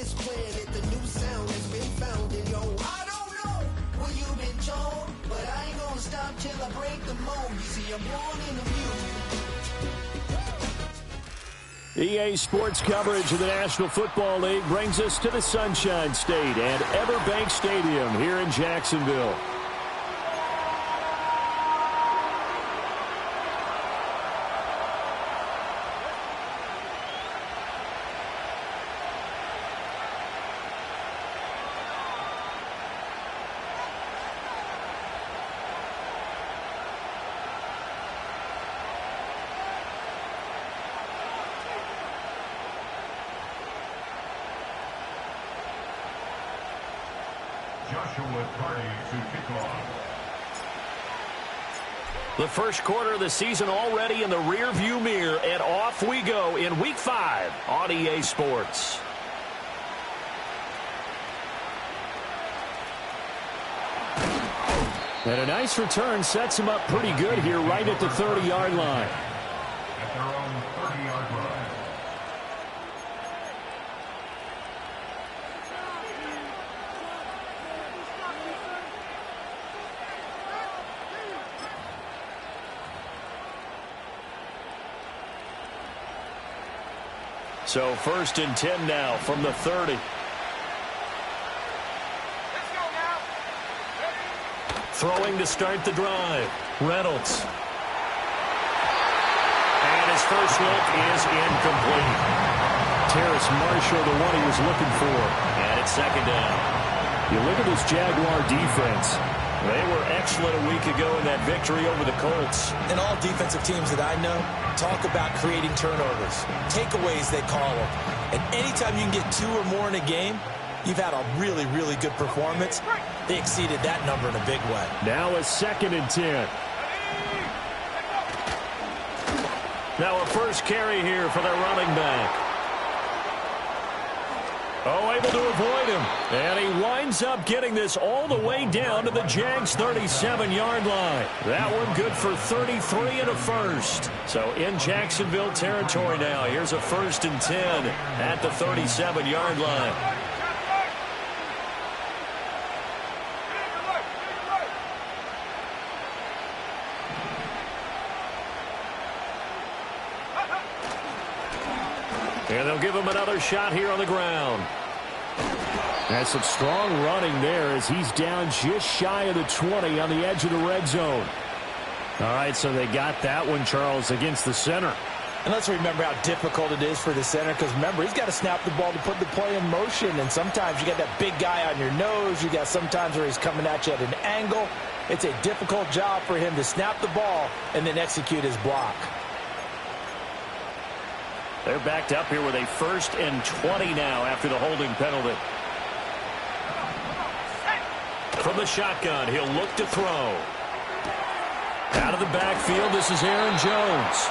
is clear that the new sound has been found. And yo, I don't know what you've been told, but I ain't gonna stop till I break the mold. You see, I'm born in the music. EA Sports coverage of the National Football League brings us to the Sunshine State and Everbank Stadium here in Jacksonville. The first quarter of the season already in the rearview mirror, and off we go in Week 5 on EA Sports. And a nice return sets him up pretty good here right at the 30-yard line. At their own 30-yard line. So 1st and 10 now from the 30. Throwing to start the drive. Reynolds. And his first look is incomplete. Terrace Marshall, the one he was looking for. And it's 2nd down. You look at this Jaguar defense. They were excellent a week ago in that victory over the Colts. And all defensive teams that I know talk about creating turnovers. Takeaways, they call them. And anytime you can get 2 or more in a game, you've had a really, really good performance. They exceeded that number in a big way. Now a 2nd and 10. Now a first carry here for their running back. Oh, able to avoid him. And he winds up getting this all the way down to the Jags' 37-yard line. That one good for 33 and a first. So in Jacksonville territory now. Here's a 1st and 10 at the 37-yard line. And they'll give him another shot here on the ground. That's some strong running there as he's down just shy of the 20 on the edge of the red zone. All right, so they got that one, Charles, against the center. And let's remember how difficult it is for the center, because remember, he's got to snap the ball to put the play in motion, and sometimes you got that big guy on your nose. You got sometimes where he's coming at you at an angle. It's a difficult job for him to snap the ball and then execute his block. They're backed up here with a 1st and 20 now after the holding penalty. From the shotgun, he'll look to throw. Out of the backfield, this is Aaron Jones.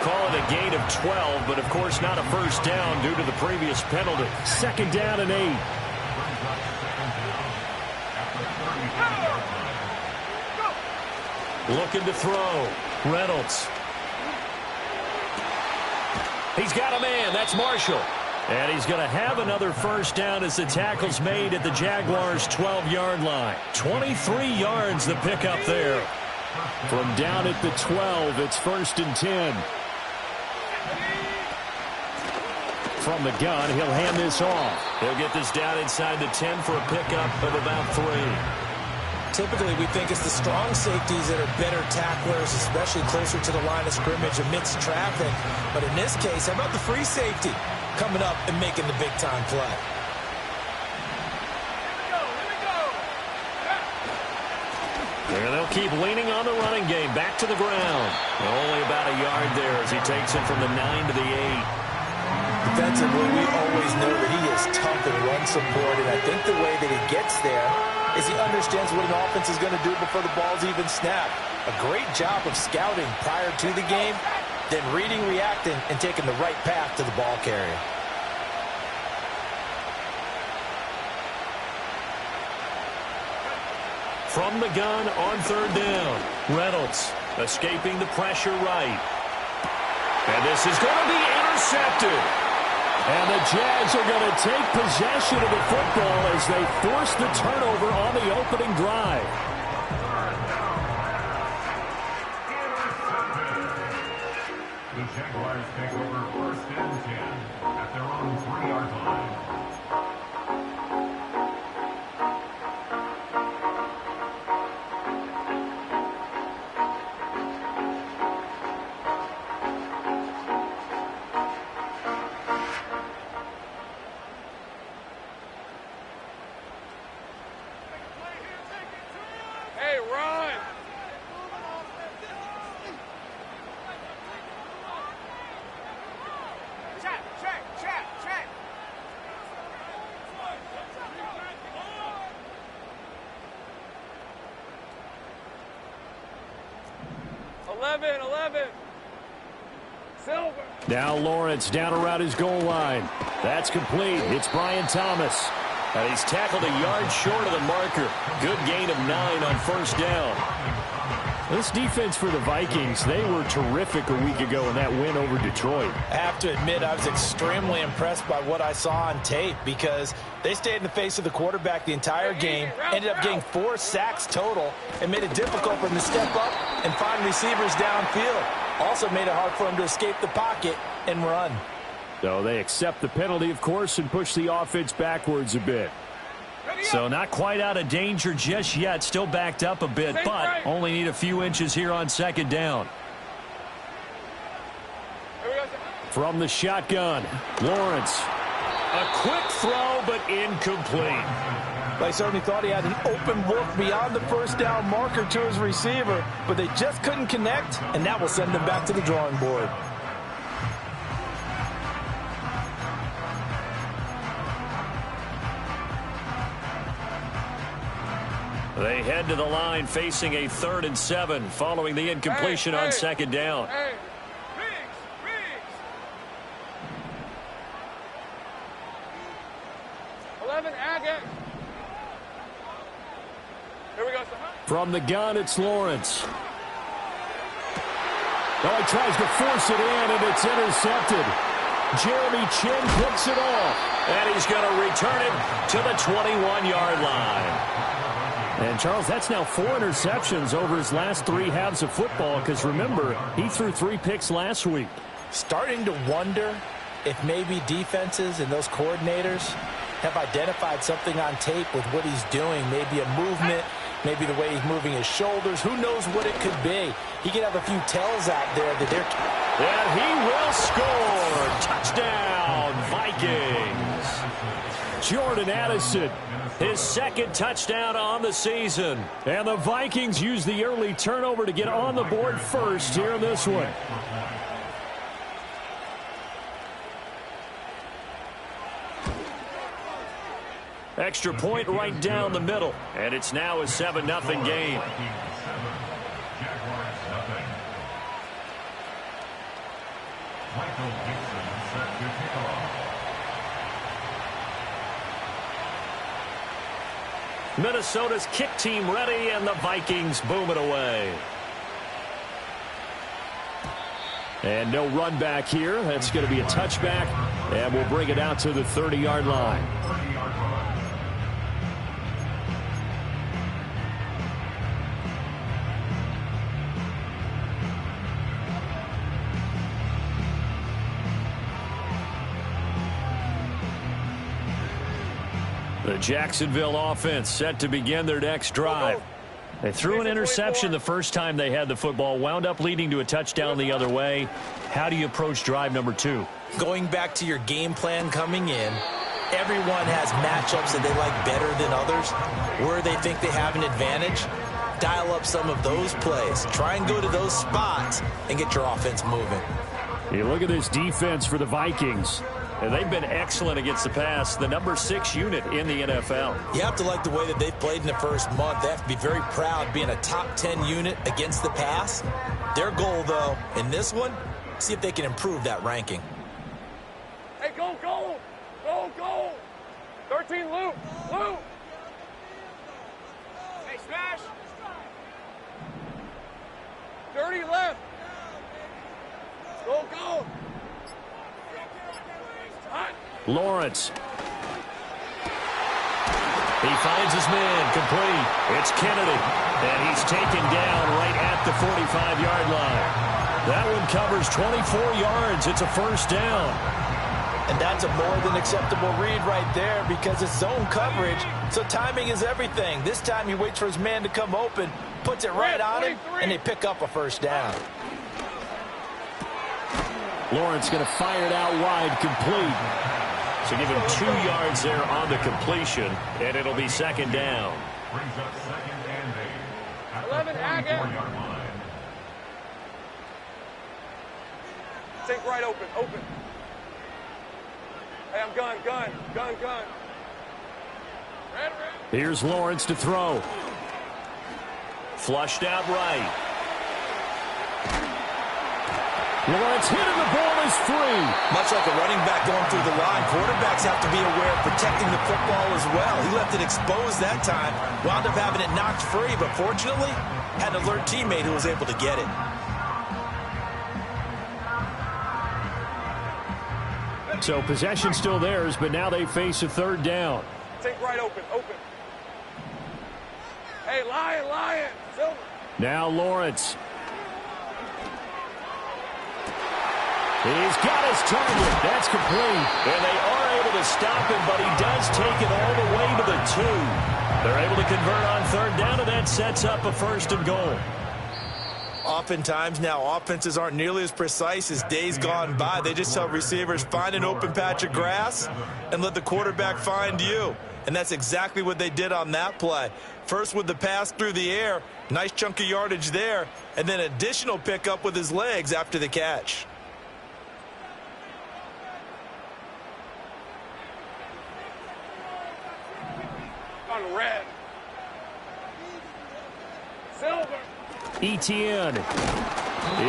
Call it a gain of 12, but of course not a first down due to the previous penalty. 2nd down and 8. Looking to throw. Reynolds. He's got a man. That's Marshall. And he's going to have another first down as the tackle's made at the Jaguars' 12-yard line. 23 yards the pickup there. From down at the 12, it's 1st and 10. From the gun, he'll hand this off. He'll get this down inside the 10 for a pickup of about 3. Typically, we think it's the strong safeties that are better tacklers, especially closer to the line of scrimmage amidst traffic. But in this case, how about the free safety coming up and making the big-time play? There they'll keep leaning on the running game. Back to the ground. Only about a yard there as he takes it from the 9 to the 8. Defensively, we always know that he is tough in run support, and I think the way that he gets there is he understands what an offense is going to do before the ball's even snapped. A great job of scouting prior to the game, then reading, reacting, and taking the right path to the ball carrier. From the gun on 3rd down. Reynolds escaping the pressure right. And this is going to be intercepted. And the Jags are going to take possession of the football as they force the turnover on the opening drive. The Jaguars take over 1st and 10 at their own 3-yard line. Hey, run! Check. 11. Silver. Now Lawrence down around his goal line. That's complete. It's Brian Thomas. And he's tackled a yard short of the marker. Good gain of 9 on 1st down. This defense for the Vikings, they were terrific a week ago in that win over Detroit. I have to admit, I was extremely impressed by what I saw on tape because they stayed in the face of the quarterback the entire game, ended up getting 4 sacks total, and made it difficult for him to step up and find receivers downfield. Also made it hard for him to escape the pocket and run. So they accept the penalty, of course, and push the offense backwards a bit. So not quite out of danger just yet. Still backed up a bit, but only need a few inches here on 2nd down. From the shotgun, Lawrence. A quick throw, but incomplete. They certainly thought he had an open look beyond the 1st down marker to his receiver, but they just couldn't connect, and that will send them back to the drawing board. They head to the line facing a 3rd and 7 following the incompletion on 2nd down. Riggs. 11, Agate. Here we go. From the gun, it's Lawrence. Oh, he tries to force it in, and it's intercepted. Jeremy Chin picks it off, and he's going to return it to the 21-yard line. And, Charles, that's now 4 interceptions over his last 3 halves of football because, remember, he threw 3 picks last week. Starting to wonder if maybe defenses and those coordinators have identified something on tape with what he's doing, maybe a movement, maybe the way he's moving his shoulders. Who knows what it could be? He could have a few tells out there that they're... And he will score. Touchdown, Vikings. Jordan Addison, his 2nd touchdown on the season. And the Vikings use the early turnover to get on the board first here in this one. Extra point right down the middle. And it's now a 7-0 game. Michael Dixon set to kick off. Minnesota's kick team ready, and the Vikings boom it away. And no run back here. That's going to be a touchback, and we'll bring it out to the 30-yard line. The Jacksonville offense set to begin their next drive. They threw an interception the first time they had the football, wound up leading to a touchdown the other way. How do you approach drive number 2? Going back to your game plan coming in, everyone has matchups that they like better than others. Where they think they have an advantage, dial up some of those plays. Try and go to those spots and get your offense moving. You look at this defense for the Vikings. And they've been excellent against the pass, the number 6 unit in the NFL. You have to like the way that they've played in the first month. They have to be very proud being a top 10 unit against the pass. Their goal, though, in this one, see if they can improve that ranking. Hey, go, go! Go, go! 13, Luke! Luke! Hey, smash! 30 left! Go, go! Hot! Lawrence. He finds his man, complete. It's Kennedy, and he's taken down right at the 45-yard line. That one covers 24 yards. It's a first down. And that's a more than acceptable read right there because it's zone coverage, so timing is everything. This time he waits for his man to come open, puts it right on him, and they pick up a first down. Lawrence going to fire it out wide, complete. So give him 2 yards there on the completion, and it'll be second down. Brings up second and 8 at 11, the Agate. 44-yard line. Think right open, open. Hey, I'm gun. Red. Here's Lawrence to throw. Flushed out right. Lawrence hit and the ball is free. Much like a running back going through the line, quarterbacks have to be aware of protecting the football as well. He left it exposed that time, wound up having it knocked free, but fortunately, had an alert teammate who was able to get it. So possession still theirs, but now they face a third down. Think right open. Hey, Lion. Silver. Now Lawrence. He's got his target. That's complete. And they are able to stop him, but he does take it all the way to the 2. They're able to convert on third down, and that sets up a first and goal. Oftentimes now, offenses aren't nearly as precise as days gone by. They just tell receivers, find an open patch of grass and let the quarterback find you. And that's exactly what they did on that play. First with the pass through the air, nice chunk of yardage there, and then additional pickup with his legs after the catch. On red. Silver. Etienne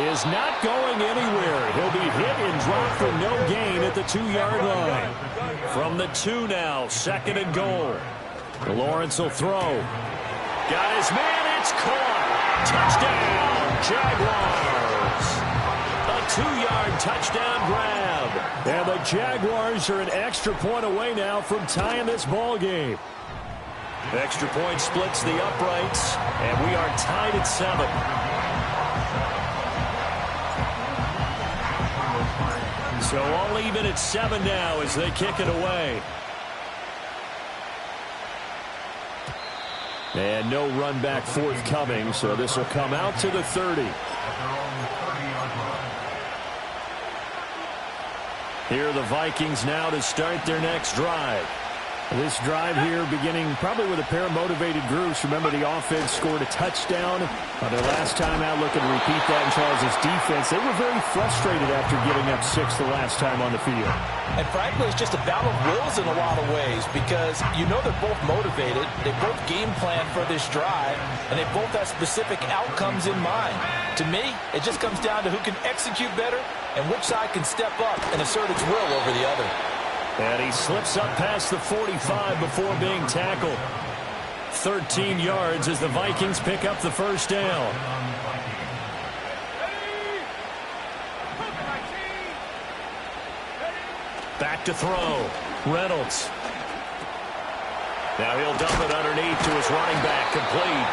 is not going anywhere. He'll be hit and dropped for no gain at the 2-yard line. From the 2 now, second and goal. Lawrence will throw. Got his man, it's caught. Touchdown, Jaguars. A 2-yard touchdown grab. And the Jaguars are an extra point away now from tying this ball game. Extra point splits the uprights, and we are tied at 7. So all even at 7 now as they kick it away. And no run back forthcoming, so this will come out to the 30. Here are the Vikings now to start their next drive. This drive here beginning probably with a pair of motivated groups. Remember, the offense scored a touchdown on their last time out. Looking to repeat that in Charles' defense. They were very frustrated after giving up 6 the last time on the field. And frankly, it's just a battle of wills in a lot of ways because you know they're both motivated. They both game plan for this drive, and they both have specific outcomes in mind. To me, it just comes down to who can execute better and which side can step up and assert its will over the other. And he slips up past the 45 before being tackled. 13 yards as the Vikings pick up the first down. Back to throw. Reynolds. Now he'll dump it underneath to his running back, complete.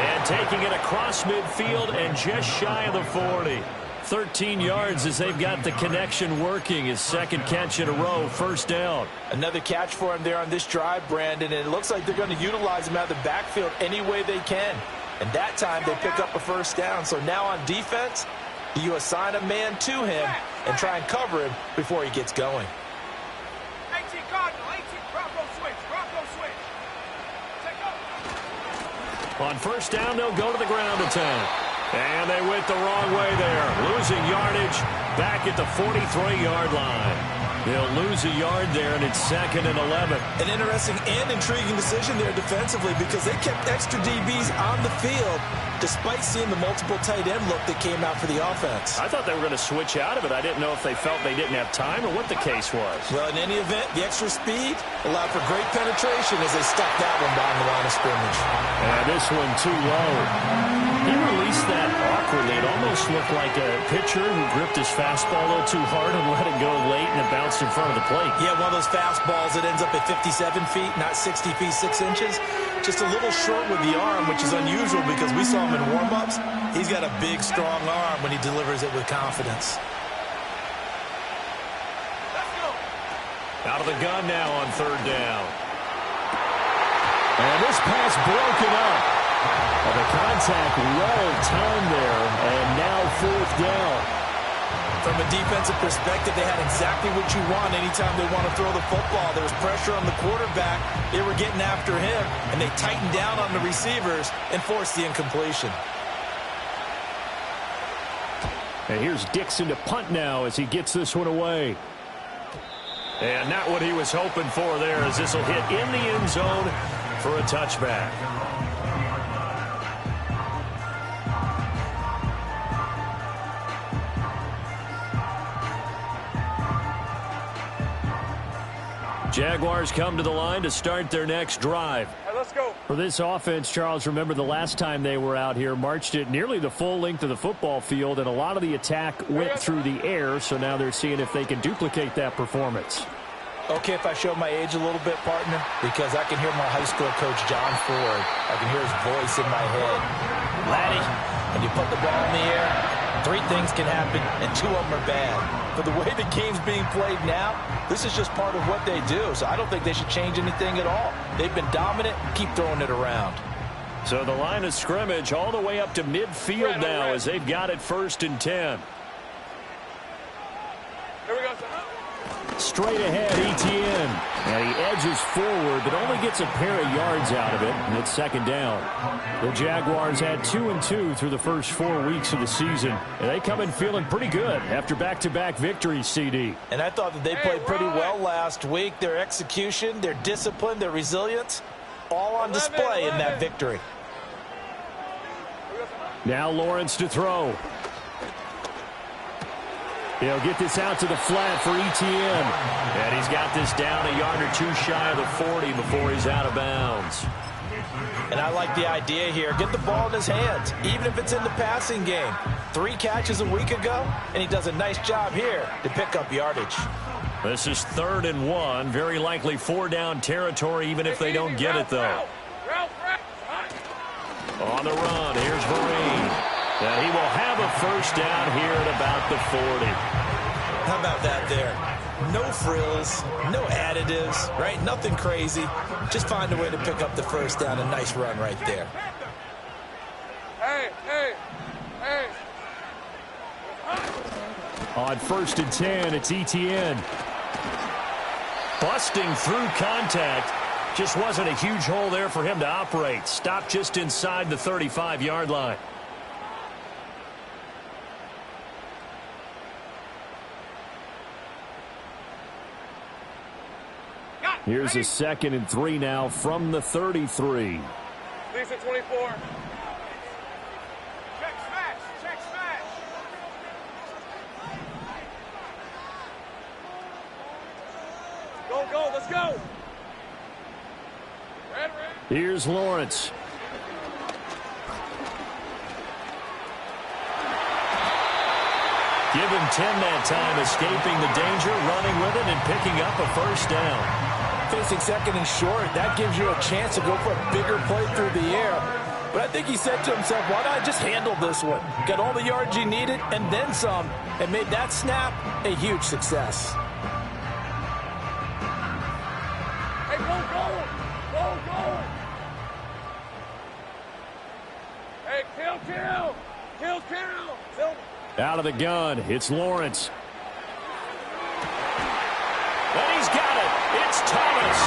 And taking it across midfield and just shy of the 40. 13 yards as they've got the connection working. His second catch in a row, first down. Another catch for him there on this drive, Brandon, and it looks like they're going to utilize him out of the backfield any way they can. And that time they pick up a first down. So now on defense, you assign a man to him and try and cover him before he gets going. 18 Cardinal, 18 Bronco switch. Take up. On first down, they'll go to the ground attack. And they went the wrong way there. Losing yardage back at the 43-yard line. They'll lose a yard there, and it's second and 11. An interesting and intriguing decision there defensively because they kept extra DBs on the field despite seeing the multiple tight end look that came out for the offense. I thought they were going to switch out of it. I didn't know if they felt they didn't have time or what the case was. Well, in any event, the extra speed allowed for great penetration as they stuck that one behind the line of scrimmage. And this one too low. He released that awkwardly. It almost looked like a pitcher who gripped his fastball a little too hard and let it go late, and it bounced gets in front of the plate. Yeah, one of those fastballs that ends up at 57 feet, not 60 feet, 6 inches. Just a little short with the arm, which is unusual because we saw him in warm-ups. He's got a big, strong arm when he delivers it with confidence. Out of the gun now on third down. And this pass broken up. Well, the contact well timed there, and now fourth down. From a defensive perspective, they had exactly what you want anytime they want to throw the football. There was pressure on the quarterback. They were getting after him, and they tightened down on the receivers and forced the incompletion. And here's Dixon to punt now as he gets this one away. And not what he was hoping for there, as this will hit in the end zone for a touchback. Jaguars come to the line to start their next drive. All right, let's go. For this offense, Charles, remember the last time they were out here, marched it nearly the full length of the football field, and a lot of the attack went through the air, so now they're seeing if they can duplicate that performance. Okay, if I show my age a little bit, partner, because I can hear my high school coach, John Ford. I can hear his voice in my head. Laddie, when you put the ball in the air, 3 things can happen, and 2 of them are bad. For the way the game's being played now, this is just part of what they do, so I don't think they should change anything at all. They've been dominant. Keep throwing it around. So the line of scrimmage all the way up to midfield now as they've got it 1st and 10. Here we go, son. Straight ahead, Etienne. And he edges forward, but only gets a pair of yards out of it, and it's 2nd down. The Jaguars had 2 and 2 through the first 4 weeks of the season, and they come in feeling pretty good after back-to-back victories, CD. And I thought that they played pretty well last week. Their execution, their discipline, their resilience, all on display in that victory. Now Lawrence to throw. He'll get this out to the flat for Etienne. And he's got this down a yard or 2 shy of the 40 before he's out of bounds. And I like the idea here. Get the ball in his hands, even if it's in the passing game. 3 catches a week ago, and he does a nice job here to pick up yardage. This is 3rd and 1. Very likely 4-down territory, even if they don't get it, though. On the run, here's Vereen. And he will have a 1st down here at about the 40. How about that there? No frills, no additives, right? Nothing crazy. Just find a way to pick up the 1st down. A nice run right there. Hey, hey, hey. On 1st and 10, it's Etienne. Busting through contact. Just wasn't a huge hole there for him to operate. Stopped just inside the 35-yard line. Here's a 2nd and 3 now from the 33. Lisa 24. Check smash. Check smash. Go, go. Let's go. Red. Here's Lawrence. Give him 10 that time, escaping the danger, running with it, and picking up a 1st down. Facing 2nd and short, that gives you a chance to go for a bigger play through the air. But I think he said to himself, why not just handle this one? Got all the yards you needed and then some, and made that snap a huge success. Hey, go, go. Go, go. Hey, kill, kill. Kill, kill. Kill. Out of the gun, it's Lawrence. And he's got it. It's Thomas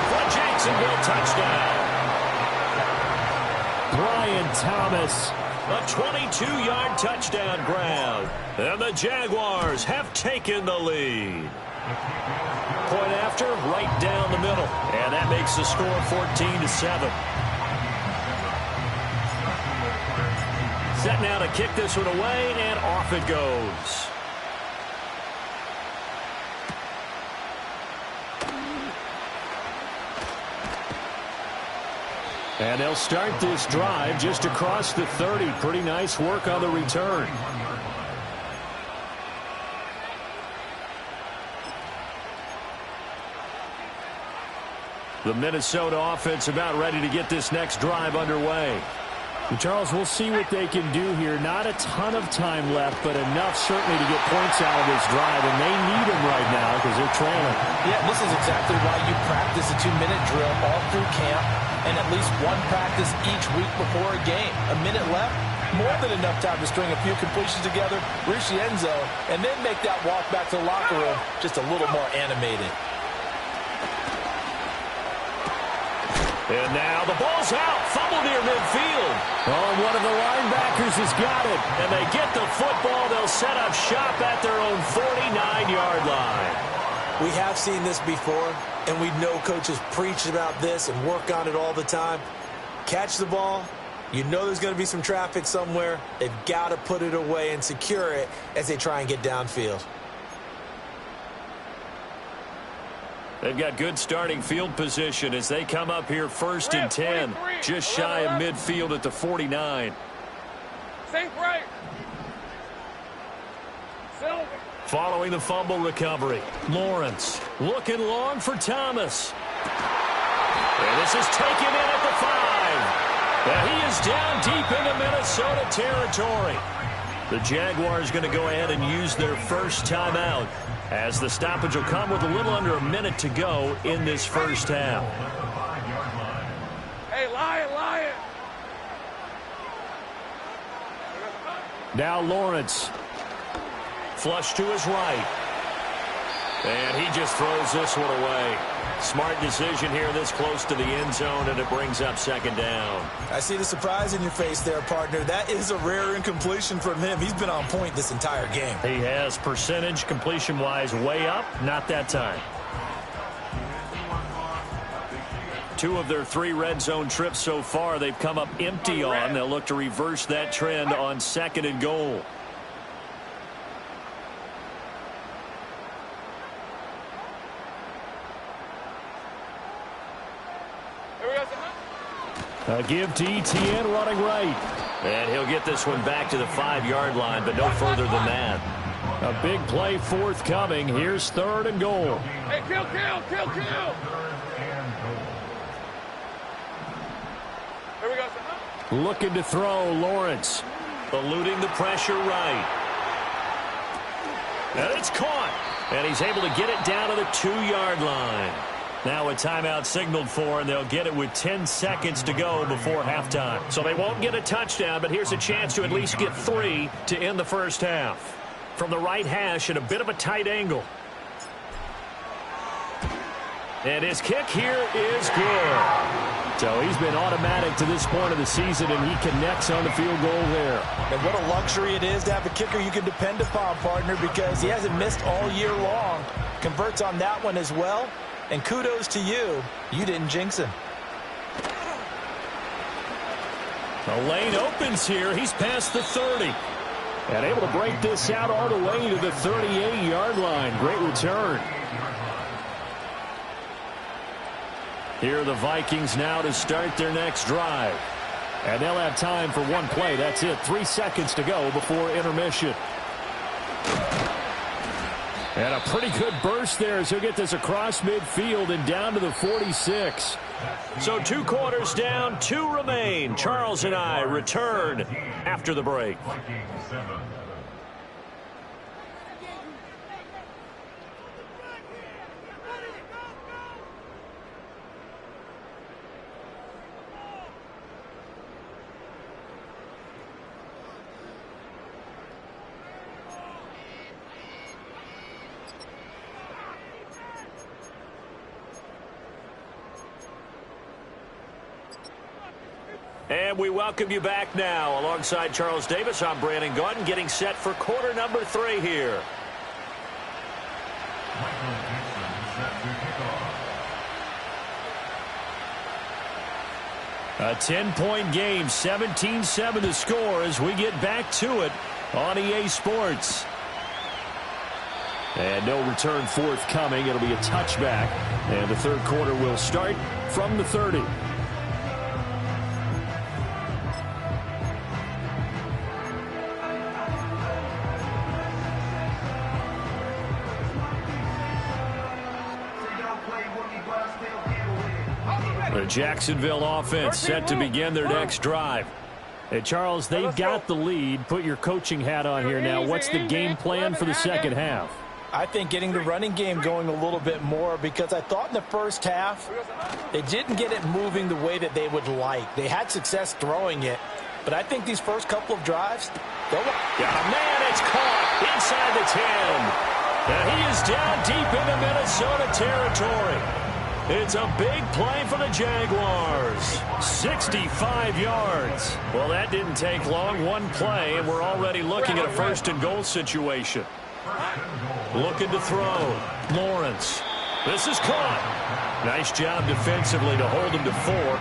for a Jacksonville touchdown. Brian Thomas, a 22-yard touchdown grab. And the Jaguars have taken the lead. Point after, right down the middle. And that makes the score 14-7. Set now to kick this one away, and off it goes. And they'll start this drive just across the 30. Pretty nice work on the return. The Minnesota offense about ready to get this next drive underway. And Charles, we'll see what they can do here. Not a ton of time left, but enough certainly to get points out of this drive, and they need them right now because they're trailing. Yeah, this is exactly why you practice a 2-minute drill all through camp and at least one practice each week before a game. A minute left, more than enough time to string a few completions together, reach the end zone, and then make that walk back to the locker room just a little more animated. And now the ball's out. Fumble near midfield. Oh, and one of the linebackers has got it. And they get the football. They'll set up shop at their own 49-yard line. We have seen this before, and we know coaches preach about this and work on it all the time. Catch the ball. You know there's going to be some traffic somewhere. They've got to put it away and secure it as they try and get downfield. They've got good starting field position as they come up here 1st and 10, just shy of midfield at the 49. Sink right. Silver. Following the fumble recovery, Lawrence looking long for Thomas. And this is taken in at the 5. And he is down deep into Minnesota territory. The Jaguars going to go ahead and use their first timeout, as the stoppage will come with a little under a minute to go in this first half. Hey, Lion. Now Lawrence. Flush to his right. And he just throws this one away. Smart decision here this close to the end zone, and it brings up 2nd down. I see the surprise in your face there, partner. That is a rare incompletion from him. He's been on point this entire game. He has percentage completion-wise way up. Not that time. 2 of their 3 red zone trips so far they've come up empty on. They'll look to reverse that trend on 2nd and goal. A give to Etienne running right. And he'll get this one back to the 5-yard line, but no further than that. A big play forthcoming. Here's 3rd and goal. Hey, kill. Here we go, son. Looking to throw, Lawrence. Eluding the pressure right. And it's caught. And he's able to get it down to the 2-yard line. Now a timeout signaled for, and they'll get it with 10 seconds to go before halftime. So they won't get a touchdown, but here's a chance to at least get 3 to end the first half. From the right hash at a bit of a tight angle. And his kick here is good. So he's been automatic to this point of the season, and he connects on the field goal there. And what a luxury it is to have a kicker you can depend upon, partner, because he hasn't missed all year long. Converts on that one as well. And kudos to you. You didn't jinx him. The lane opens here. He's past the 30. And able to break this out all the way to the 38-yard line. Great return. Here are the Vikings now to start their next drive. And they'll have time for one play. That's it. 3 seconds to go before intermission. And a pretty good burst there as he'll get this across midfield and down to the 46. So 2 quarters down, 2 remain. Charles and I return after the break. And we welcome you back now. Alongside Charles Davis, I'm Brandon Gaudin, getting set for quarter number 3 here. A 10-point game, 17-7 the score as we get back to it on EA Sports. And no return forthcoming. It'll be a touchback. And the third quarter will start from the 30. The Jacksonville offense set to begin their next drive. Hey, Charles, they've got the lead. Put your coaching hat on here now. What's the game plan for the second half? I think getting the running game going a little bit more, because I thought in the first half they didn't get it moving the way that they would like. They had success throwing it, but I think these first couple of drives, Man, it's caught inside the 10. And he is down deep into Minnesota territory. It's a big play for the Jaguars. 65 yards. Well, that didn't take long. One play, and we're already looking at a first-and-goal situation. Looking to throw. Lawrence. This is caught. Nice job defensively to hold him to 4.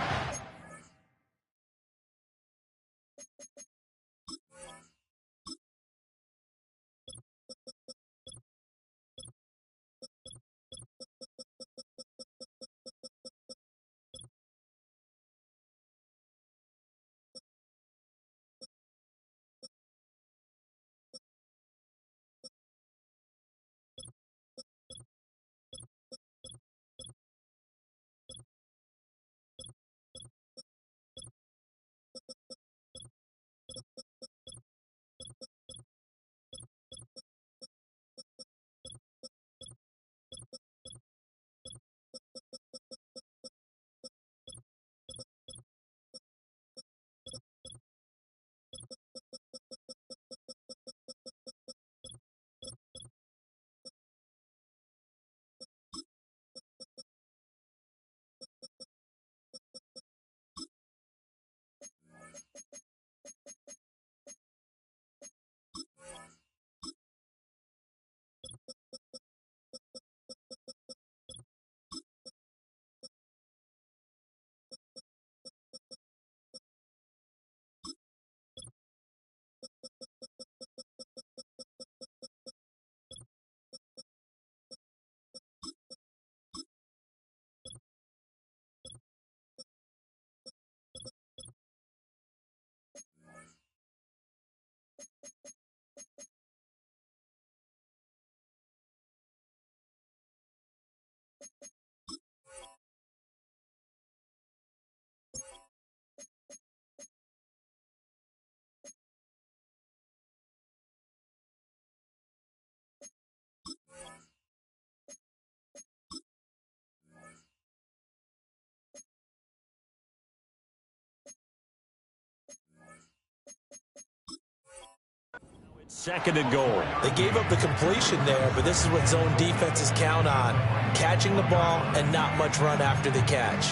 Second and goal. They gave up the completion there, but this is what zone defenses count on. Catching the ball and not much run after the catch.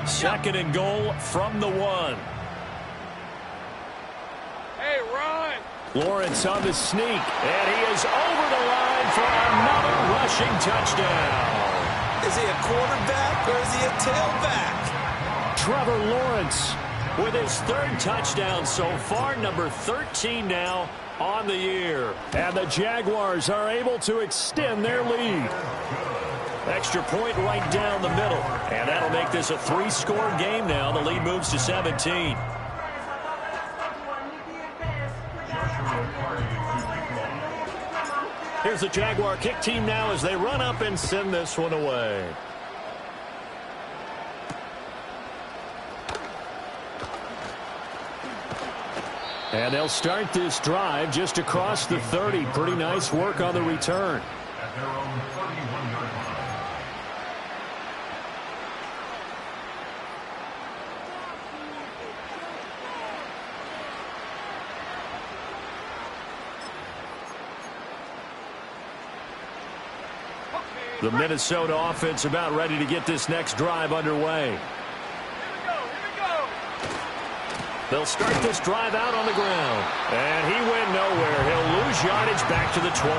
Second and goal from the 1. Hey, run! Lawrence on the sneak, and he is over the line for another rushing touchdown. Is he a quarterback or is he a tailback? Trevor Lawrence with his 3rd touchdown so far, number 13 now on the year. And the Jaguars are able to extend their lead. Extra point right down the middle, and that'll make this a 3-score game now. The lead moves to 17. Here's the Jaguar kick team now as they run up and send this one away. And they'll start this drive just across the 30. Pretty nice work on the return. At their own 31-yard line. The Minnesota offense about ready to get this next drive underway. Here we go! They'll start this drive out on the ground. And he went nowhere. He'll lose yardage back to the 29.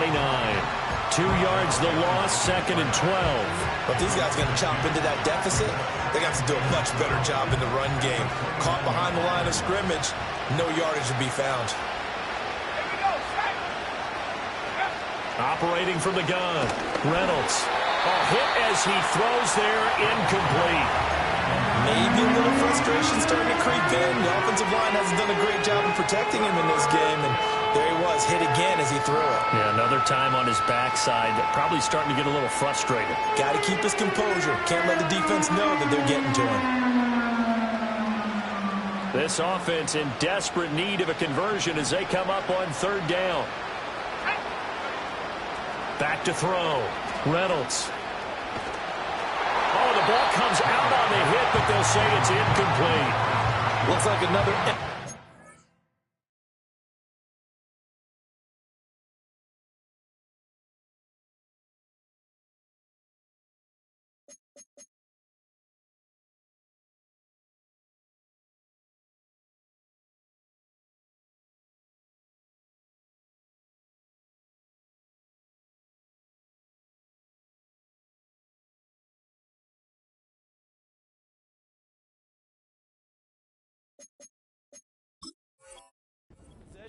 2 yards the loss, 2nd and 12. But these guys are going to chop into that deficit. They got to do a much better job in the run game. Caught behind the line of scrimmage, no yardage to be found. Here we go! Set! Operating from the gun, Reynolds. A hit as he throws there, incomplete. Maybe a little frustration starting to creep been. The offensive line hasn't done a great job of protecting him in this game, and there he was, hit again as he threw it. Yeah, another time on his backside, probably starting to get a little frustrated. Got to keep his composure. Can't let the defense know that they're getting to him. This offense in desperate need of a conversion as they come up on third down. Back to throw. Reynolds. Oh, the ball comes out on the hit, but they'll say it's incomplete. Looks like another...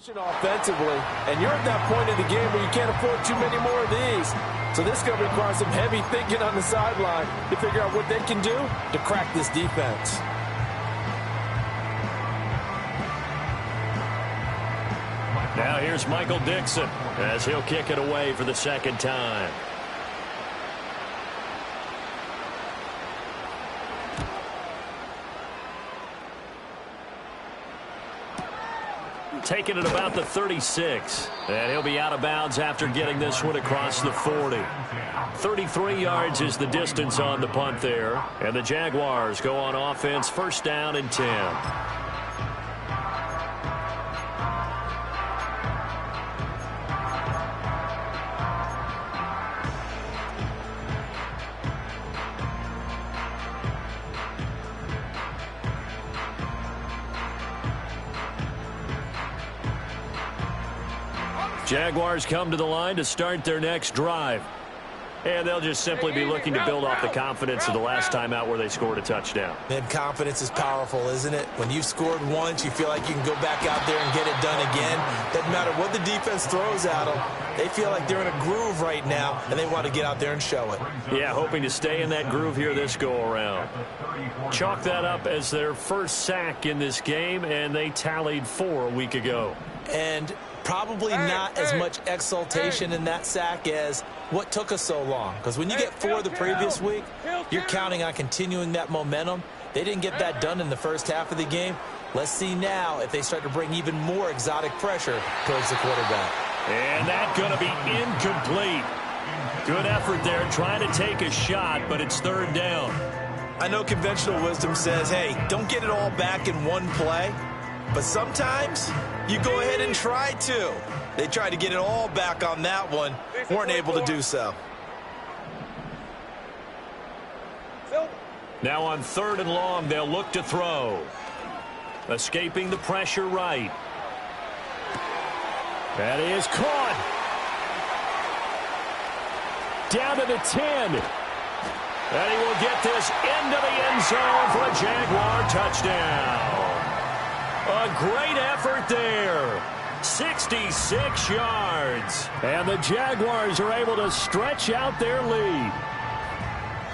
offensively, and you're at that point in the game where you can't afford too many more of these. So this is going to require some heavy thinking on the sideline to figure out what they can do to crack this defense. Now here's Michael Dixon as he'll kick it away for the second time. Taking it about the 36. And he'll be out of bounds after getting this one across the 40. 33 yards is the distance on the punt there. And the Jaguars go on offense, first down and 10. Jaguars come to the line to start their next drive. And they'll just simply be looking to build off the confidence of the last time out where they scored a touchdown. And confidence is powerful, isn't it? When you've scored once, you feel like you can go back out there and get it done again. Doesn't matter what the defense throws at them. They feel like they're in a groove right now, and they want to get out there and show it. Yeah, hoping to stay in that groove here this go-around. Chalk that up as their first sack in this game, and they tallied 4 a week ago. And probably not as much exultation in that sack as what took us so long. Because when you get 4 the previous week, you're counting on continuing that momentum. They didn't get that done in the first half of the game. Let's see now if they start to bring even more exotic pressure towards the quarterback. And that's going to be incomplete. Good effort there trying to take a shot, but it's third down. I know conventional wisdom says, hey, don't get it all back in one play. But sometimes you go ahead and try to. They tried to get it all back on that one. Weren't able to do so. Now on third and long, they'll look to throw. Escaping the pressure right. That is caught. Down to the 10. And he will get this into the end zone for a Jaguar touchdown. A great effort there. 66 yards. And the Jaguars are able to stretch out their lead.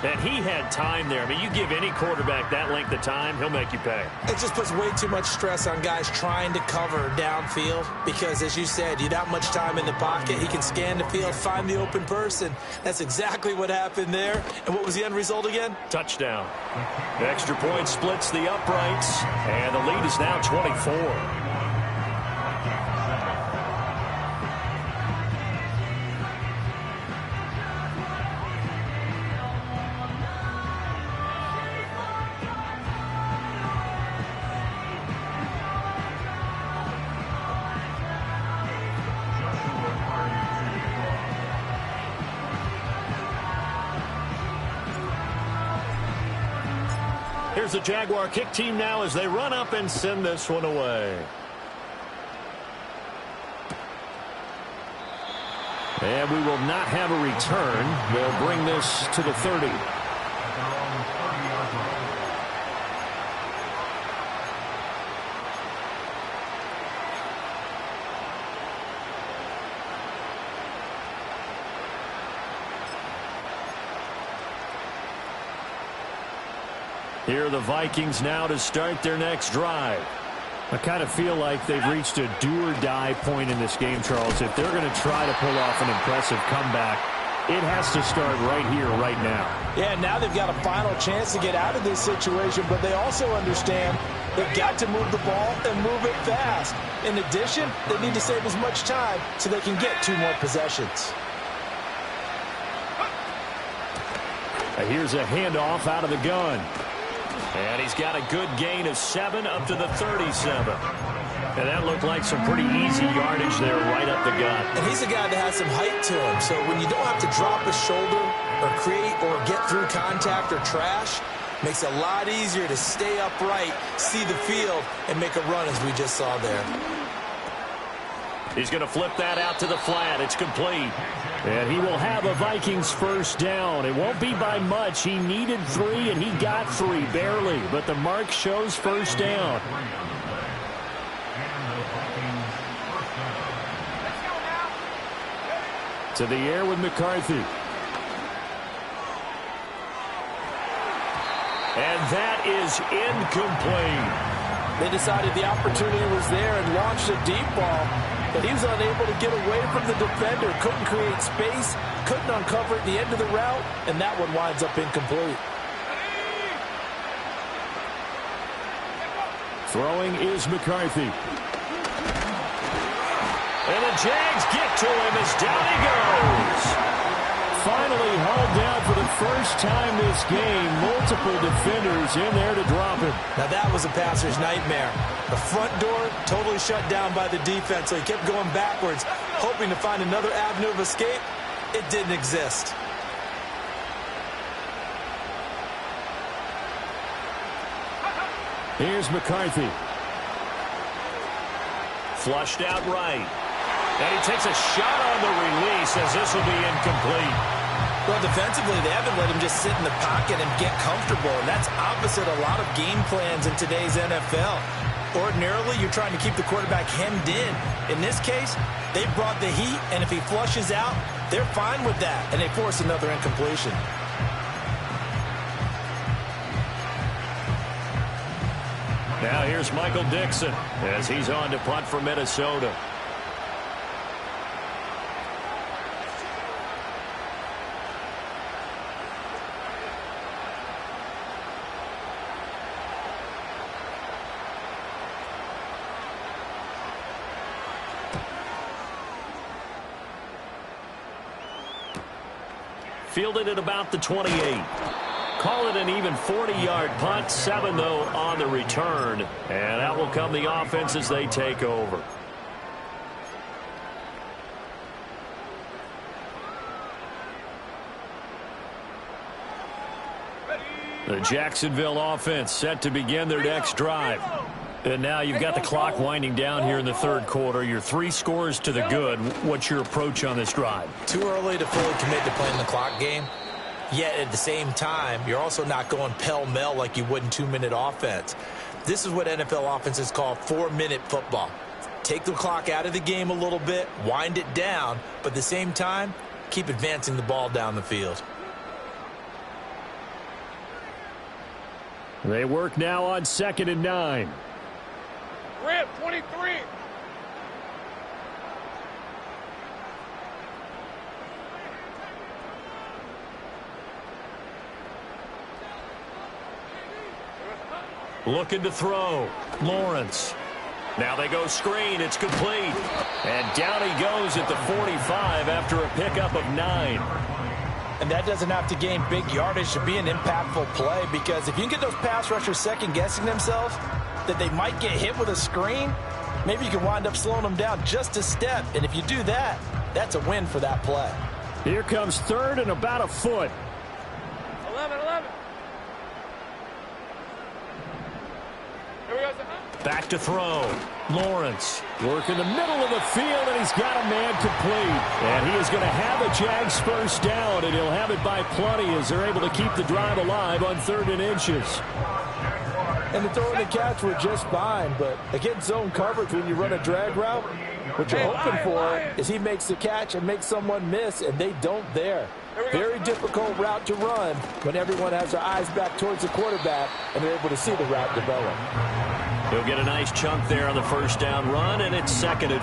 And he had time there. I mean, you give any quarterback that length of time, he'll make you pay. It just puts way too much stress on guys trying to cover downfield because, as you said, you that much time in the pocket, he can scan the field, find the open person. That's exactly what happened there. And what was the end result again? Touchdown. The extra point splits the uprights, and the lead is now 24. Here's the Jaguar kick team now as they run up and send this one away. And we will not have a return. They'll bring this to the 30. Here are the Vikings now to start their next drive. I kind of feel like they've reached a do-or-die point in this game, Charles. If they're going to try to pull off an impressive comeback, it has to start right here, right now. Yeah, now they've got a final chance to get out of this situation, but they also understand they've got to move the ball and move it fast. In addition, they need to save as much time so they can get 2 more possessions. Here's a handoff out of the gun. And he's got a good gain of 7 up to the 37. And that looked like some pretty easy yardage there right up the gut. And he's a guy that has some height to him, so when you don't have to drop a shoulder or create or get through contact or trash, makes it a lot easier to stay upright, see the field, and make a run as we just saw there. He's going to flip that out to the flat. It's complete. And he will have a Vikings first down. It won't be by much. He needed 3, and he got 3, barely. But the mark shows first down. To the air with McCarthy. And that is incomplete. They decided the opportunity was there and launched a deep ball, but he was unable to get away from the defender, couldn't create space, couldn't uncover at the end of the route, and that one winds up incomplete. Throwing is McCarthy. And the Jags get to him as down he goes. Finally hauled down for the first time this game. Multiple defenders in there to drop him. Now that was a passer's nightmare. The front door totally shut down by the defense, so he kept going backwards, hoping to find another avenue of escape. It didn't exist. Here's McCarthy. Flushed out right. And he takes a shot on the release as this will be incomplete. Well, defensively, they haven't let him just sit in the pocket and get comfortable, and that's opposite a lot of game plans in today's NFL. Ordinarily, you're trying to keep the quarterback hemmed in. In this case, they brought the heat, and if he flushes out, they're fine with that, and they force another incompletion. Now here's Michael Dixon as he's on to punt for Minnesota. Fielded at about the 28. Call it an even 40-yard punt. 7, though, on the return. And that will come the offense as they take over. The Jacksonville offense set to begin their next drive. And now you've got the clock winding down here in the third quarter. Your 3 scores to the good. What's your approach on this drive? Too early to fully commit to playing the clock game. Yet at the same time, you're also not going pell-mell like you would in 2-minute offense. This is what NFL offenses call 4-minute football. Take the clock out of the game a little bit, wind it down, but at the same time, keep advancing the ball down the field. They work now on 2nd and 9. Rip, 23. Looking to throw. Lawrence. Now they go screen. It's complete. And down he goes at the 45 after a pickup of 9. And that doesn't have to gain big yardage to be an impactful play, because if you can get those pass rushers second-guessing themselves that they might get hit with a screen, maybe you can wind up slowing them down just a step. And if you do that, that's a win for that play. Here comes 3rd and about a foot. 11. Here we go. Back to throw. Lawrence. Work in the middle of the field, and he's got a man complete. And he is going to have a Jags first down, and he'll have it by plenty as they're able to keep the drive alive on 3rd and inches. And the throw and the catch were just fine, but against zone coverage when you run a drag route, what you're hoping for is he makes the catch and makes someone miss, and they don't there. Very difficult route to run when everyone has their eyes back towards the quarterback and they're able to see the route develop. He'll get a nice chunk there on the first down run, and it's 2nd and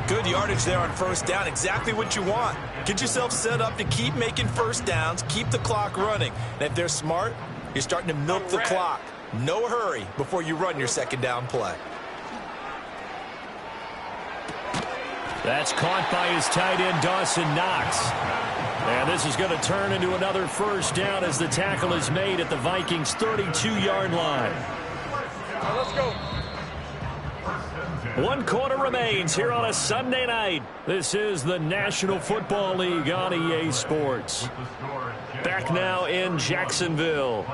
4. Good yardage there on first down. Exactly what you want. Get yourself set up to keep making first downs, keep the clock running. And if they're smart, you're starting to milk the clock. No hurry before you run your second down play. That's caught by his tight end, Dawson Knox. And this is going to turn into another first down as the tackle is made at the Vikings' 32-yard line. Let's go. 1 quarter remains here on a Sunday night. This is the National Football League on EA Sports. Back now in Jacksonville.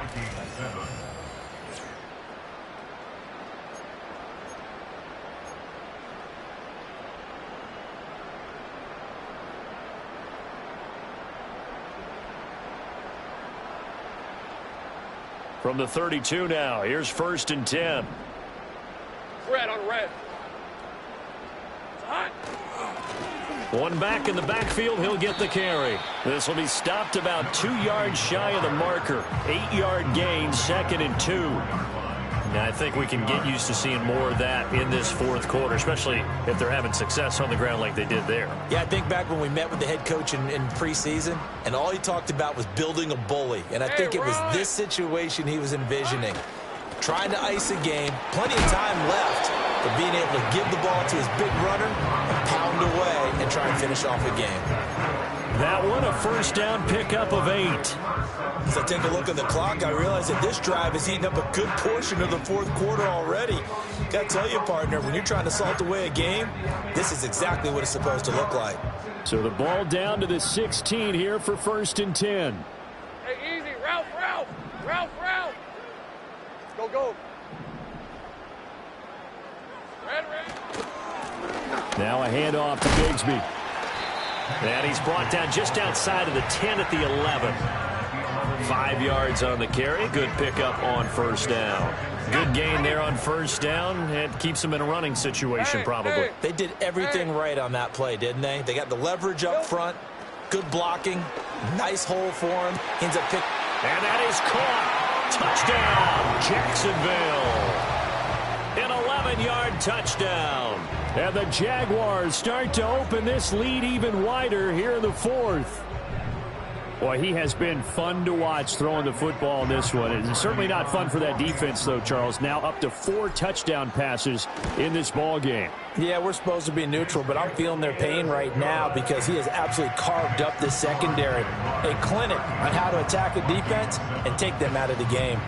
From the 32 now, here's 1st and 10. Red on red. One back in the backfield, he'll get the carry. This will be stopped about 2 yards shy of the marker. 8-yard gain, 2nd and 2. Now, I think we can get used to seeing more of that in this 4th quarter, especially if they're having success on the ground like they did there. Yeah, I think back when we met with the head coach in preseason, and all he talked about was building a bully. And I think it was this situation he was envisioning. Trying to ice a game, plenty of time left, but being able to give the ball to his big runner and pound away and try and finish off a game. That one, a first down pickup of 8. As I take a look at the clock, I realize that this drive is eating up a good portion of the 4th quarter already. Got to tell you, partner, when you're trying to salt away a game, this is exactly what it's supposed to look like. So the ball down to the 16 here for 1st and 10. Hey, easy. Ralph. Go. Red. Now a handoff to Bigsby. And he's brought down just outside of the 10 at the 11. 5 yards on the carry. Good pickup on first down. Good gain there on first down. It keeps them in a running situation probably. They did everything right on that play, didn't they? They got the leverage up front. Good blocking. Nice hole for him. Ends up picking. And that is caught. Touchdown, Jacksonville. An 11-yard touchdown. And the Jaguars start to open this lead even wider here in the 4th. Boy, he has been fun to watch throwing the football in this one. It's certainly not fun for that defense, though, Charles. Now up to 4 touchdown passes in this ball game. Yeah, we're supposed to be neutral, but I'm feeling their pain right now because he has absolutely carved up this secondary. A clinic on how to attack a defense and take them out of the game.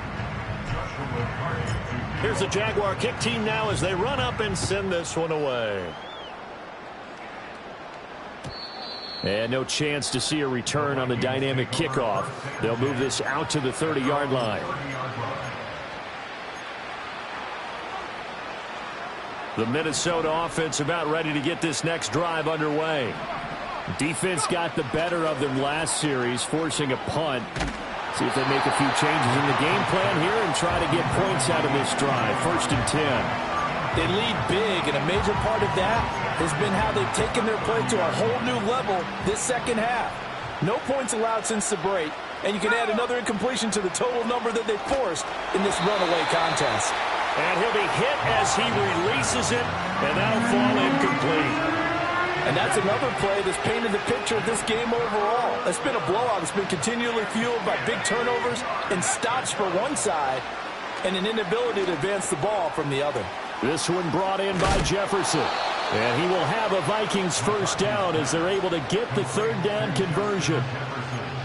Here's the Jaguar kick team now as they run up and send this one away. And no chance to see a return on the dynamic kickoff. They'll move this out to the 30-yard line. The Minnesota offense about ready to get this next drive underway. Defense got the better of them last series, forcing a punt. See if they make a few changes in the game plan here and try to get points out of this drive. 1st and 10. They lead big, and a major part of that has been how they've taken their play to a whole new level this second half. No points allowed since the break, and you can add another incompletion to the total number that they forced in this runaway contest. And he'll be hit as he releases it, and that'll fall incomplete. And that's another play that's painted the picture of this game overall. It's been a blowout. It's been continually fueled by big turnovers and stops for one side and an inability to advance the ball from the other. This one brought in by Jefferson. And he will have a Vikings first down as they're able to get the 3rd down conversion.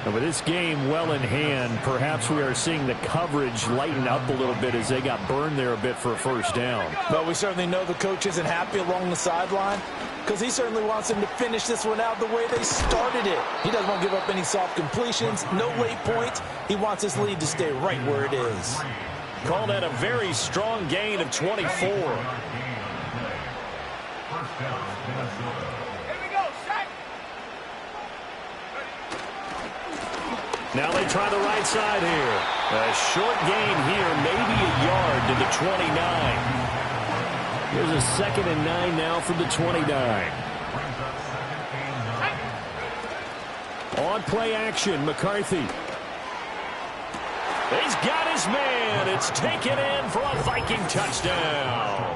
And with this game well in hand, perhaps we are seeing the coverage lighten up a little bit as they got burned there a bit for a first down. But we certainly know the coach isn't happy along the sideline because he certainly wants them to finish this one out the way they started it. He doesn't want to give up any soft completions, no late points. He wants his lead to stay right where it is. Called that a very strong gain of 24. Here we go, sack. Now they try the right side here. A short gain here, maybe a yard to the 29. Here's a 2nd and 9 now from the 29. On play action, McCarthy. He's got his man. It's taken in for a Viking touchdown.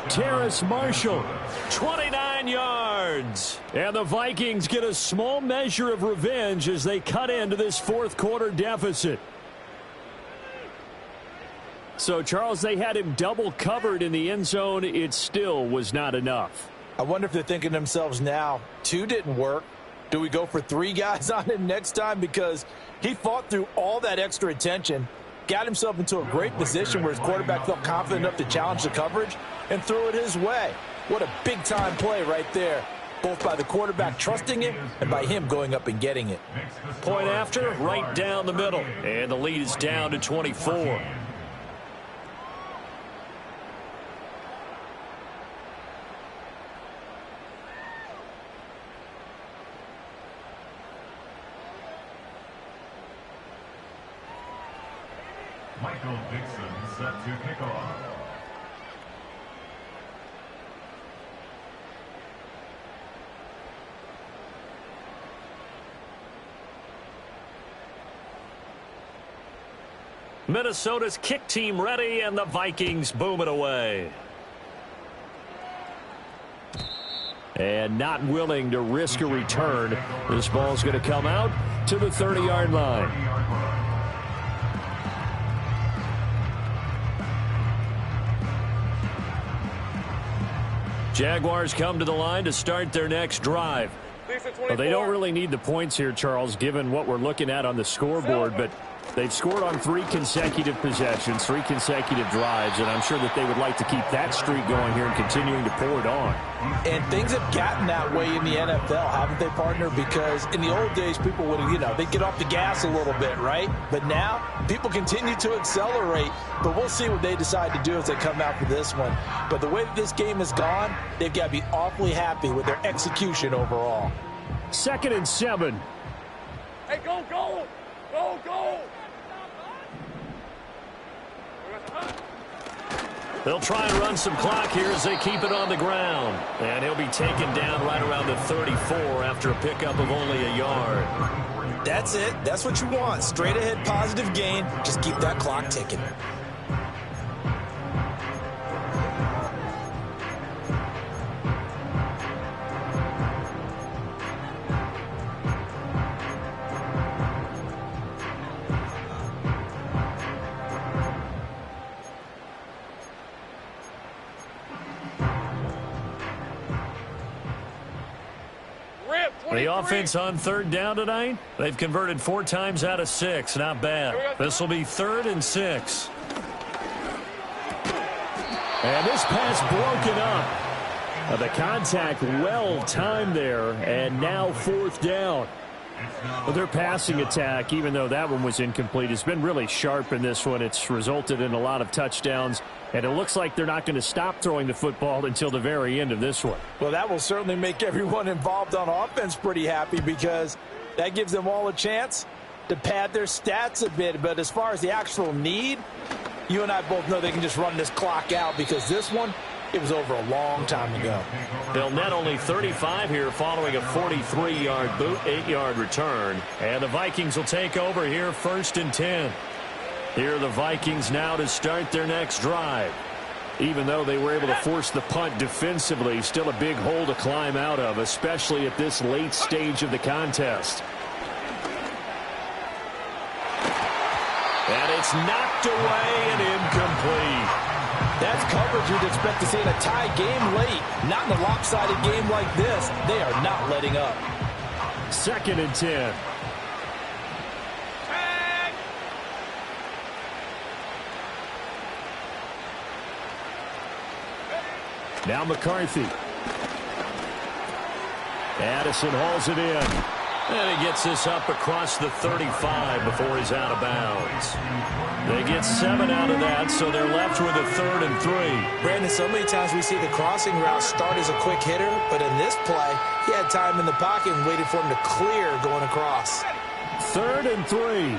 Terrace Marshall, 29 yards. And the Vikings get a small measure of revenge as they cut into this fourth quarter deficit. So, Charles, they had him double covered in the end zone. It still was not enough. I wonder if they're thinking to themselves now, 2 didn't work. Do we go for 3 guys on him next time? Because he fought through all that extra attention, got himself into a great position where his quarterback felt confident enough to challenge the coverage and threw it his way. What a big-time play right there, both by the quarterback trusting it and by him going up and getting it. Point after, right down the middle. And the lead is down to 24. Michael Dixon set to kick off. Minnesota's kick team ready, and the Vikings boom it away. And not willing to risk a return. This ball's going to come out to the 30-yard line. Jaguars come to the line to start their next drive. Well, they don't really need the points here, Charles, given what we're looking at on the scoreboard, but they've scored on 3 consecutive possessions, 3 consecutive drives, and I'm sure that they would like to keep that streak going here and continuing to pour it on. And things have gotten that way in the NFL, haven't they, partner? Because in the old days, people would, they'd get off the gas a little bit, right? But now, people continue to accelerate, but we'll see what they decide to do as they come out for this one. But the way that this game has gone, they've got to be awfully happy with their execution overall. 2nd and 7. Hey, go, go! Go, go! They'll try and run some clock here as they keep it on the ground. And he'll be taken down right around the 34 after a pickup of only a yard. That's it. That's what you want. Straight ahead positive gain. Just keep that clock ticking. The offense on 3rd down tonight, they've converted 4 times out of 6. Not bad. This will be 3rd and 6. And this pass broken up. The contact well timed there, and now 4th down. Well, their passing attack, even though that one was incomplete, has been really sharp in this one. It's resulted in a lot of touchdowns, and it looks like they're not going to stop throwing the football until the very end of this one. Well, that will certainly make everyone involved on offense pretty happy because that gives them all a chance to pad their stats a bit. But as far as the actual need, you and I both know they can just run this clock out because this one, it was over a long time ago. They'll net only 35 here following a 43-yard boot, 8-yard return. And the Vikings will take over here 1st and 10. Here are the Vikings now to start their next drive. Even though they were able to force the punt defensively, still a big hole to climb out of, especially at this late stage of the contest. And it's knocked away and incomplete. That's coverage you'd expect to see in a tie game late. Not in a lopsided game like this. They are not letting up. 2nd and 10. Now McCarthy. Addison hauls it in. And he gets this up across the 35 before he's out of bounds. They get 7 out of that, so they're left with a 3rd and 3. Brandon, so many times we see the crossing route start as a quick hitter, but in this play, he had time in the pocket and waited for him to clear going across. 3rd and 3.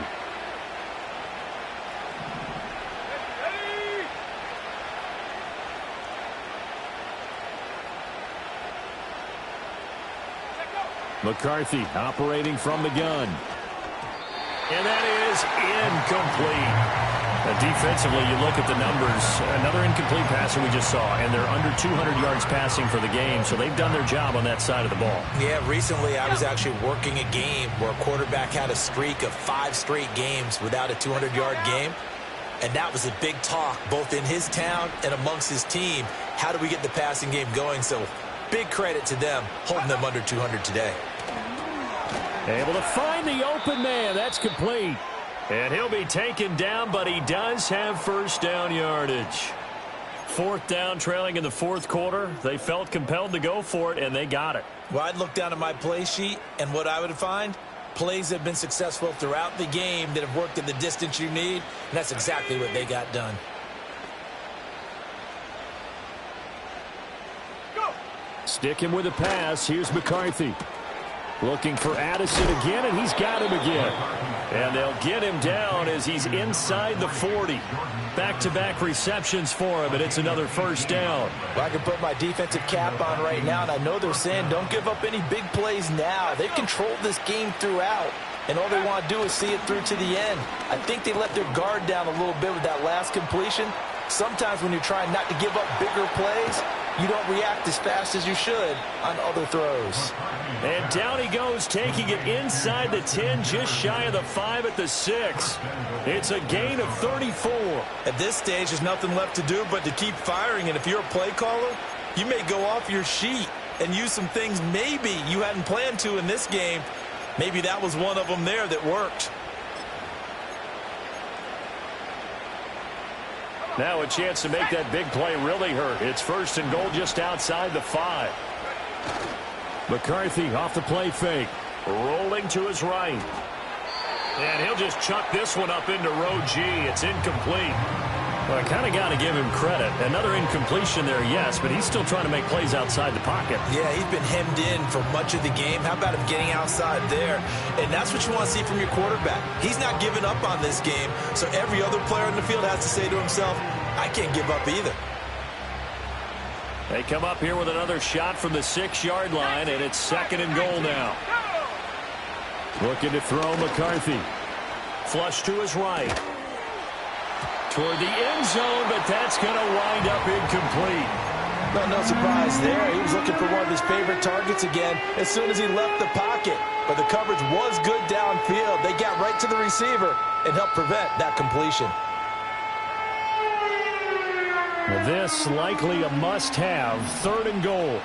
McCarthy operating from the gun. And that is incomplete. Defensively, you look at the numbers. Another incomplete passer we just saw, and they're under 200 yards passing for the game, so they've done their job on that side of the ball. Yeah, recently I was actually working a game where a quarterback had a streak of 5 straight games without a 200-yard game, and that was a big talk both in his town and amongst his team. How do we get the passing game going? So big credit to them holding them under 200 today. Able to find the open man. That's complete. And he'll be taken down, but he does have first down yardage. 4th down, trailing in the 4th quarter. They felt compelled to go for it, and they got it. Well, I'd look down at my play sheet, and what I would find, plays that have been successful throughout the game that have worked at the distance you need, and that's exactly what they got done. Sticking with the pass. Here's McCarthy. Looking for Addison again, and he's got him again. And they'll get him down as he's inside the 40. Back-to-back receptions for him, and it's another first down. Well, I can put my defensive cap on right now, and I know they're saying don't give up any big plays now. They've controlled this game throughout, and all they want to do is see it through to the end. I think they let their guard down a little bit with that last completion. Sometimes when you're trying not to give up bigger plays, you don't react as fast as you should on other throws. And down he goes, taking it inside the 10, just shy of the 5 at the 6. It's a gain of 34. At this stage, there's nothing left to do but to keep firing. And if you're a play caller, you may go off your sheet and use some things maybe you hadn't planned to in this game. Maybe that was one of them there that worked. Now a chance to make that big play really hurt. It's 1st and goal just outside the 5. McCarthy off the play fake. Rolling to his right. And he'll just chuck this one up into row G. It's incomplete. Well, I kind of got to give him credit. Another incompletion there, yes, but he's still trying to make plays outside the pocket. Yeah, he's been hemmed in for much of the game. How about him getting outside there? And that's what you want to see from your quarterback. He's not giving up on this game, so every other player in the field has to say to himself, I can't give up either. They come up here with another shot from the 6-yard line, and it's 2nd and goal now. Looking to throw McCarthy. Flush to his right. Toward the end zone, but that's going to wind up incomplete. Well, no surprise there. He was looking for one of his favorite targets again as soon as he left the pocket. But the coverage was good downfield. They got right to the receiver and helped prevent that completion. Well, this likely a must-have. 3rd and goal.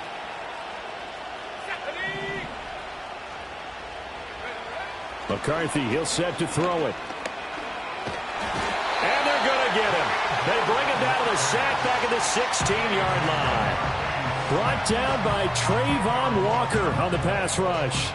McCarthy, he'll set to throw it. And they're going to get him. They bring him down to the sack back at the 16-yard line. Brought down by Trayvon Walker on the pass rush.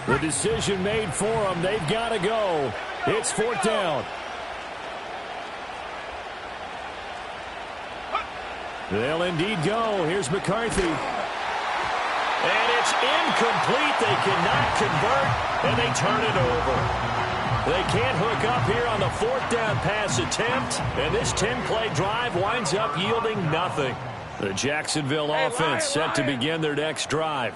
The decision made for them. They've got to go. It's 4th down. They'll indeed go. Here's McCarthy. And it's incomplete. They cannot convert, and they turn it over. They can't hook up here on the 4th down pass attempt, and this 10-play drive winds up yielding nothing. The Jacksonville offense set to begin their next drive.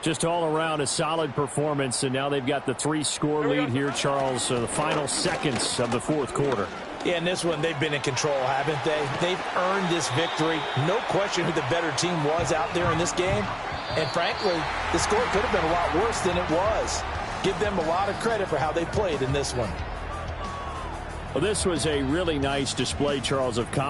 Just all around a solid performance, and now they've got the 3-score lead here, Charles, the final seconds of the 4th quarter. Yeah, in this one, they've been in control, haven't they? They've earned this victory. No question who the better team was out there in this game. And frankly, the score could have been a lot worse than it was. Give them a lot of credit for how they played in this one. Well, this was a really nice display, Charles, of confidence.